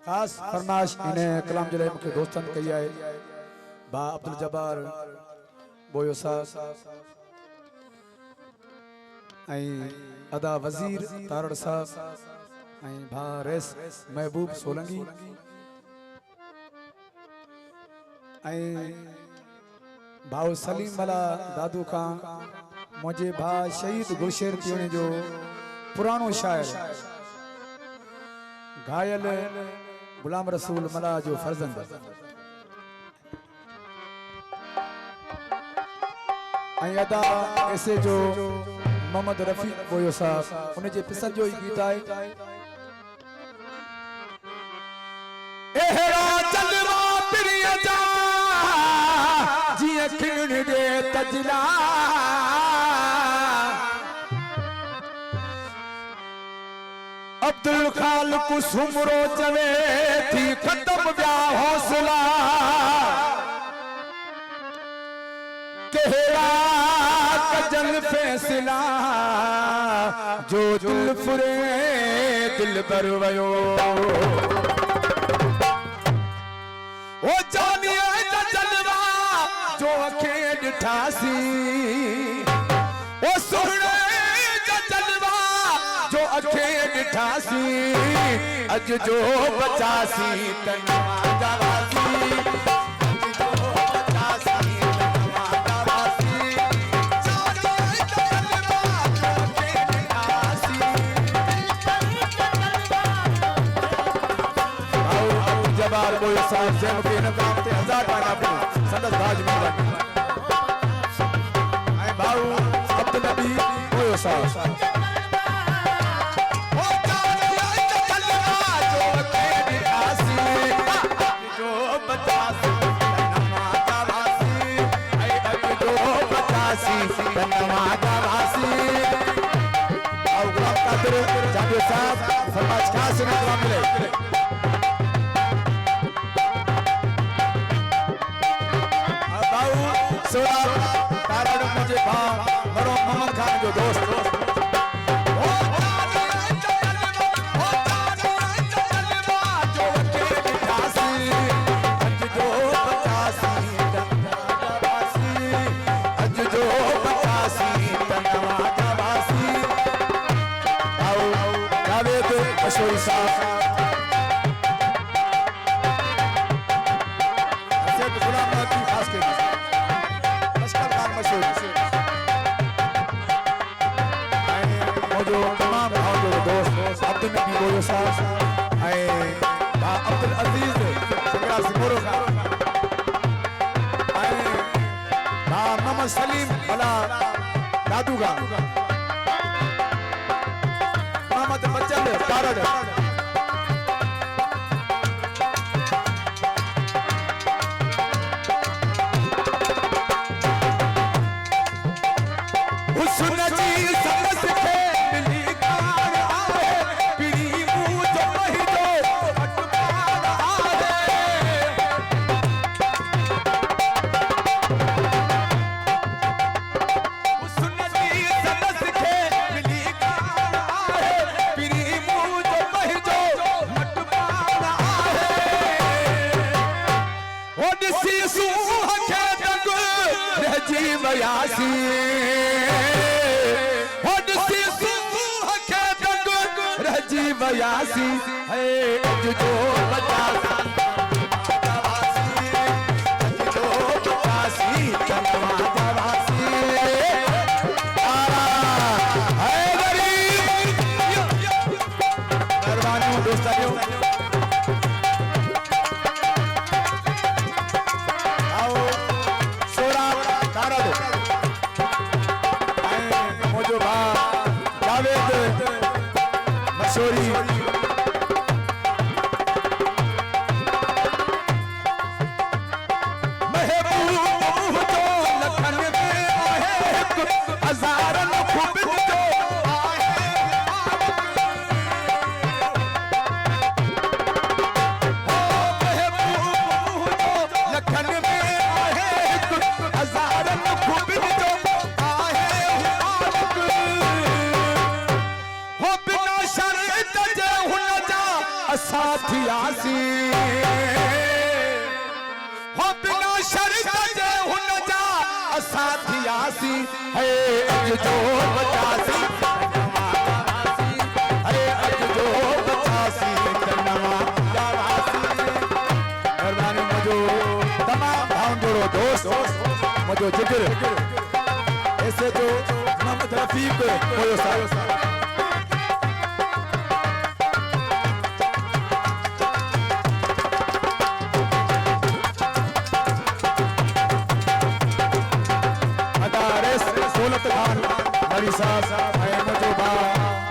खास फरमाइश इन्हें कलाम जले मुख्य दोस्तन कही है बा अब्दुल जब्बार बोयो साहब अदा वजीर तारड़ साहब भा रेस महबूब सोलंगी भाउ सलीम वाला दादू का मुझे भा शहीद गुलशेर पीने जो पुरानो शायर घायल गुलाम रसूल मला जो फर्जंद अदा ऐसे जो मोहम्मद रफी बोयो साहब उन्हें जे पिसर जो गीत आए एहरा चलवा प्रिय जा जिए खिण दे तजला अब्दुल खालिक सुमरो चवे थी खत्म व्या हौसला केड़ा कजल फैसला जो दिल फुरे दिल पर वयो ओ जानिए जलवा जो अखे ठासी ओ सुने जलवा जो अखे ठासी अज जो 85 तनवा जावासी जबार बोयो साहब से मुके न काम ते 1000 पाना पे संदस भाज मिल आई भाऊ अब्दुल नबी बोयो साहब ओ चलवा जो के आसी जो 85 तनवा जावासी आई जो 85 तनवा जावासी और गुलाम कादिर जाबिर साहब फरमाइश खास ने कलाम मिले तारड़ मुझे भा मरो मोहम्मद खान जो दोस्त मशहूर साहब गुलाम नबी खास के जो तमाम दोस्त अब्दुल नबी बोयो साहब अब्दुल अजीज सिंगरा सिमोरो का मोहम्मद सलीम वाला दादू का मोहम्मद बच्चन तारड़ बयासी है जो 85 जो 85 तनवा जावासी है गरीब मेहरबानी दोस्तों आओ सोरा तारा दो मोजो भा जावेद मशहूरी साथिया सी हो बिना शर्त जे हुन जा असां थियासी है अज जो बचासी है अज जो बचासी नवा जावासी मेहरबानी मुझो तमाम भाव जोड़ो दोस्त मुझो जिगर ऐसे जो मोहम्मद रफीक होयो साहब दौलत खान बड़ी साहब मुझो भा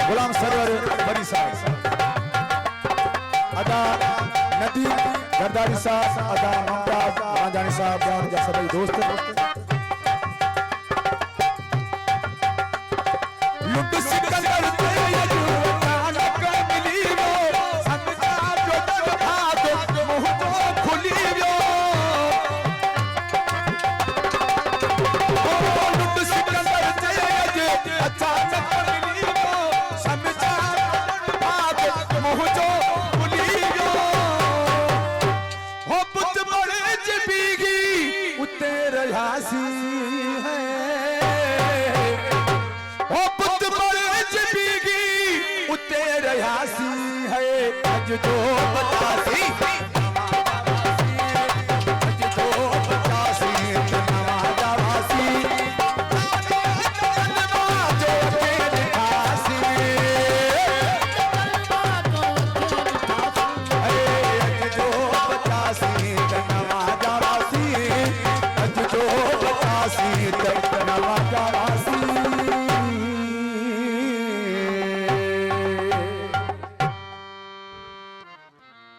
गुलाम सरवर बड़ी साहब अदा नदीम गरदारी साहब अदा मुमताज राजानी साहब और जा सभी दोस्त लुट सिकंदर तेजू नानक मिली वो समझा जो भाग मुंह तो खुली वो अचानक मिली वो समझा भाग मुंह जो खुली वो हो पुत बड़े जबीगी उते रहासी है हो पुत बड़े जबीगी उते रहासी है अज जो